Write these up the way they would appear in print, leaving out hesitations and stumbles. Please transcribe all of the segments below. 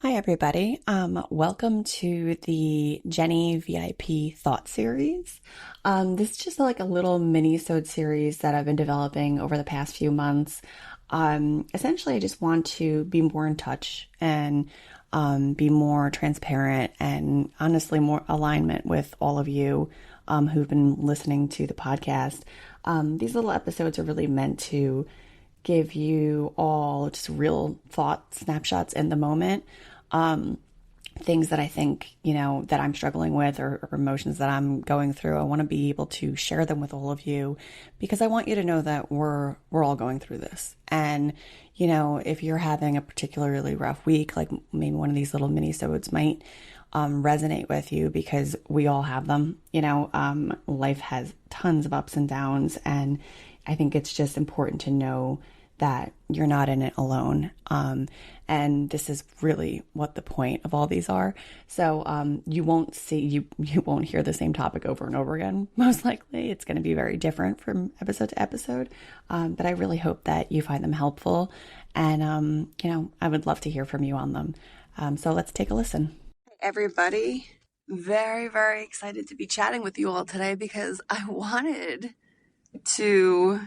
Hi, everybody. Welcome to the Jenny VIP Thought Series. This is just like a little mini-sode series that I've been developing over the past few months. Essentially, I just want to be more in touch and be more transparent and honestly more alignment with all of you who've been listening to the podcast. These little episodes are really meant to give you all just real thought snapshots in the moment. Um, Things that I think, that I'm struggling with or emotions that I'm going through. I want to be able to share them with all of you because I want you to know that we're all going through this. And, if you're having a particularly rough week, like maybe one of these little mini-sodes might resonate with you because we all have them. Life has tons of ups and downs, and I think it's just important to know that you're not in it alone. And this is really what the point of all these are. So you won't hear the same topic over and over again. Most likely, it's going to be very different from episode to episode. But I really hope that you find them helpful, and I would love to hear from you on them. So let's take a listen. Everybody, very, very excited to be chatting with you all today because I wanted to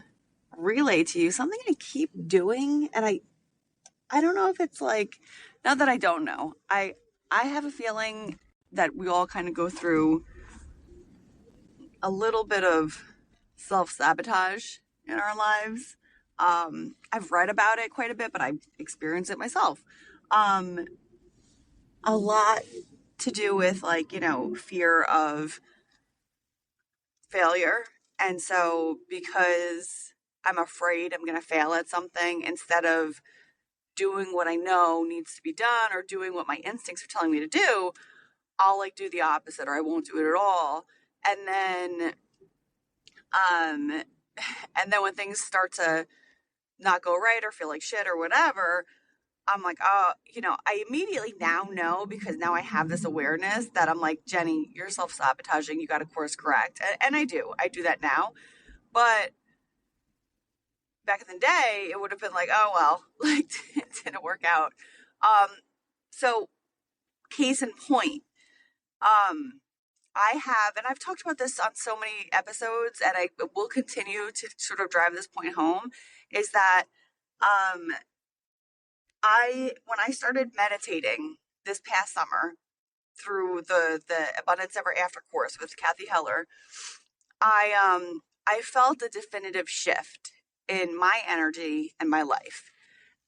relay to you something I keep doing, and I don't know if it's like, not that I don't know. I have a feeling that we all kind of go through a little bit of self-sabotage in our lives. I've read about it quite a bit, but I've experienced it myself. Um, a lot to do with fear of failure. And so because I'm afraid I'm going to fail at something, instead of doing what I know needs to be done or doing what my instincts are telling me to do, I'll do the opposite, or I won't do it at all. And then um and then when things start to not go right or feel like shit or whatever, I'm like, oh, I immediately now know, because now I have this awareness that I'm like, Jenny, you're self-sabotaging. You got to course correct. And I do that now. But back in the day, it would have been like, oh, well, it didn't work out. So case in point, um, I have, and I've talked about this on so many episodes, and I will continue to sort of drive this point home, is that, um, when I started meditating this past summer through the Abundance Ever After course with Kathy Heller, I felt a definitive shift in my energy and my life,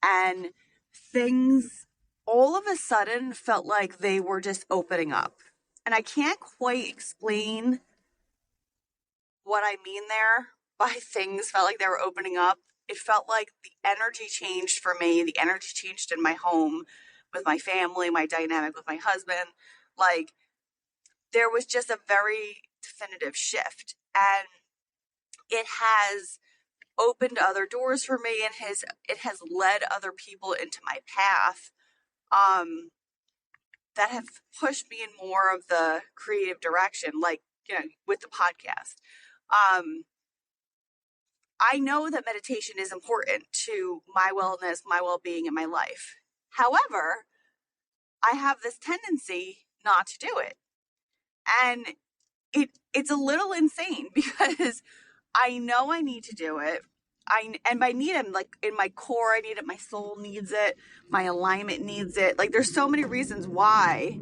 and things all of a sudden felt like they were just opening up, and I can't quite explain what I mean there by things felt like they were opening up. It felt like the energy changed for me. The energy changed in my home with my family, my dynamic with my husband. Like, there was just a very definitive shift. And it has opened other doors for me, and it has led other people into my path um that have pushed me in more of the creative direction, like, with the podcast. um I know that meditation is important to my wellness, my well-being, and my life. However, I have this tendency not to do it. And it's a little insane because I know I need to do it. And by need, I'm like, in my core, I need it. My soul needs it. My alignment needs it. Like, there's so many reasons why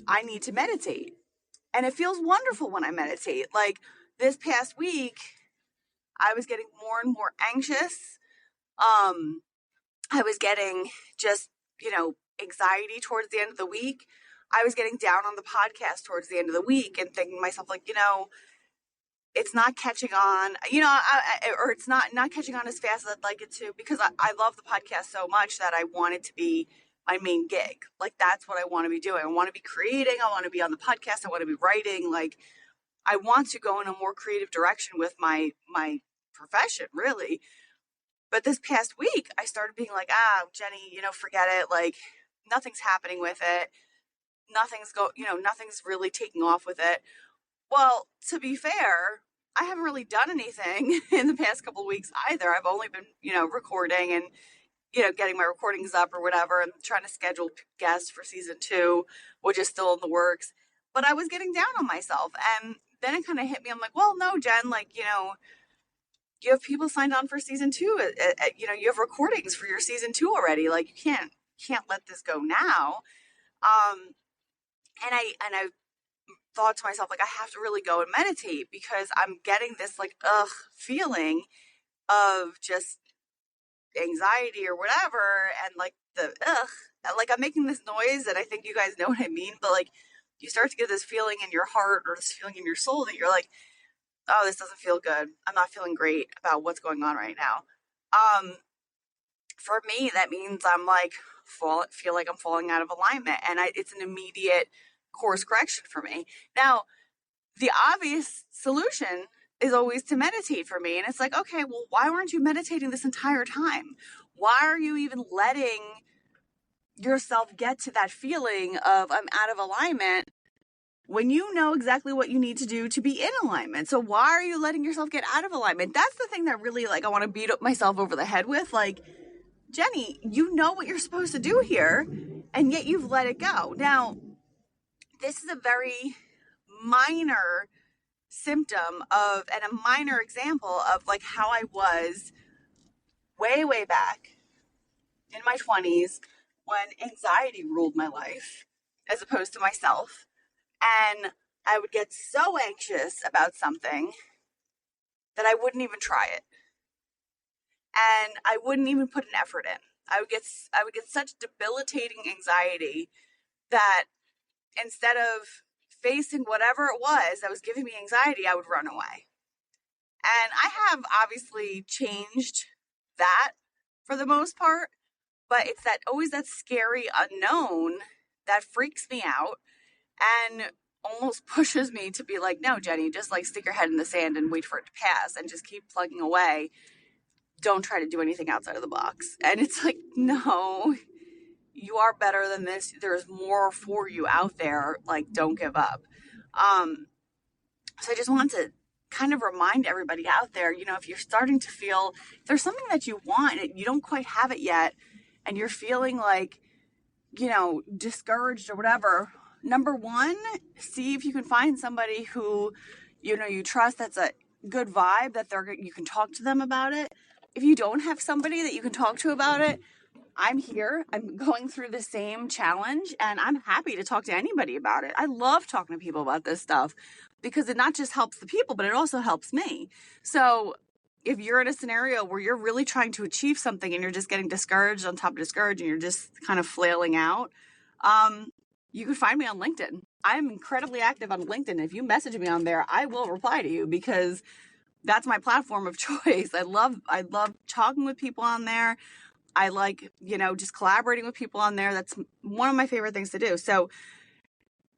I need to meditate. And it feels wonderful when I meditate. Like, this past week, I was getting more and more anxious. Um, I was getting just, anxiety towards the end of the week. I was getting down on the podcast towards the end of the week and thinking to myself, like, it's not catching on, or it's not catching on as fast as I'd like it to, because I love the podcast so much that I want it to be my main gig. Like, that's what I want to be doing. I want to be creating. I want to be on the podcast. I want to be writing. Like, I want to go in a more creative direction with my profession, really. But this past week, I started being like, Jenny, forget it. Like, nothing's happening with it. Nothing's really taking off with it. Well, to be fair, I haven't really done anything in the past couple of weeks either. I've only been, recording and getting my recordings up or whatever, and trying to schedule guests for season 2, which is still in the works. But I was getting down on myself. And then it kind of hit me. I'm like, well, no, Jen, like, you have people signed on for season 2. You have recordings for your season 2 already. Like, you can't let this go now. And I thought to myself, like, I have to really go and meditate, because I'm getting this like feeling of just anxiety or whatever, and like like I'm making this noise, and I think you guys know what I mean, but like you start to get this feeling in your heart or this feeling in your soul that you're like, oh, this doesn't feel good. I'm not feeling great about what's going on right now. For me, that means I'm like feel like I'm falling out of alignment, and it's an immediate course correction for me. Now, the obvious solution is always to meditate for me. And it's like, okay, well, why weren't you meditating this entire time? Why are you even letting yourself get to that feeling of I'm out of alignment when you know exactly what you need to do to be in alignment? So why are you letting yourself get out of alignment? That's the thing that really, like, I want to beat up myself over the head with. Like, Jenny, you know what you're supposed to do here, and yet you've let it go. Now, this is a very minor symptom of, and a minor example of like how I was way back in my 20s when anxiety ruled my life as opposed to myself. And I would get so anxious about something that I wouldn't even try it. And I wouldn't even put an effort in. I would get such debilitating anxiety that instead of facing whatever it was that was giving me anxiety, I would run away. And I have obviously changed that for the most part, but it's always that scary unknown that freaks me out and almost pushes me to be like, no, Jenny, just like stick your head in the sand and wait for it to pass and just keep plugging away. Don't try to do anything outside of the box. And it's like, no, you are better than this. There's more for you out there. Like, don't give up. So I just want to kind of remind everybody out there, if you're starting to feel, if there's something that you want and you don't quite have it yet, and you're feeling like, discouraged or whatever, number one, see if you can find somebody who, you trust, that's a good vibe, that you can talk to them about it. If you don't have somebody that you can talk to about it, I'm here. I'm going through the same challenge, and I'm happy to talk to anybody about it. I love talking to people about this stuff because it not just helps the people, but it also helps me. So if you're in a scenario where you're really trying to achieve something and you're just getting discouraged on top of discouraged and you're just kind of flailing out, you can find me on LinkedIn. I'm incredibly active on LinkedIn. If you message me on there, I will reply to you because that's my platform of choice. I love talking with people on there. I like, just collaborating with people on there. That's one of my favorite things to do. So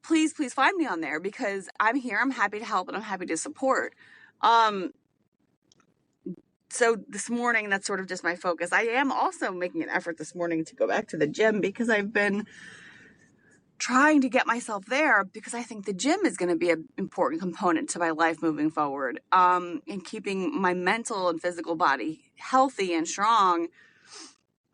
please find me on there because I'm here. I'm happy to help and I'm happy to support. So this morning, that's sort of just my focus. I am also making an effort this morning to go back to the gym because I've been trying to get myself there because I think the gym is going to be an important component to my life moving forward. In keeping my mental and physical body healthy and strong.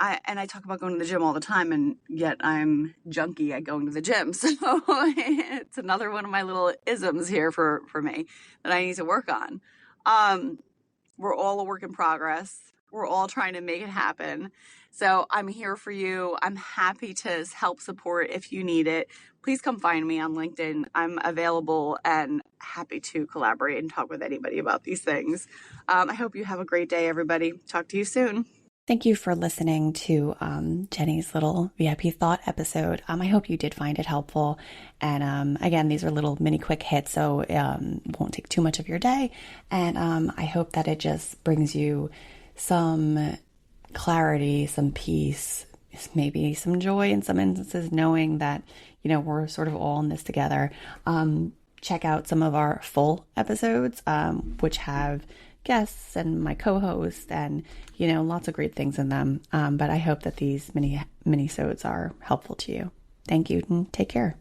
I talk about going to the gym all the time, and yet I'm junky at going to the gym. So it's another one of my little isms here for me that I need to work on. We're all a work in progress. We're all trying to make it happen. So I'm here for you. I'm happy to help support if you need it. Please come find me on LinkedIn. I'm available and happy to collaborate and talk with anybody about these things. I hope you have a great day, everybody. Talk to you soon. Thank you for listening to Jenny's little VIP thought episode. I hope you did find it helpful. And again, these are little mini quick hits, so it won't take too much of your day. And I hope that it just brings you some clarity, some peace, maybe some joy in some instances, knowing that, we're sort of all in this together. Check out some of our full episodes, which have guests and my co-host and, lots of great things in them. But I hope that these mini-sodes are helpful to you. Thank you and take care.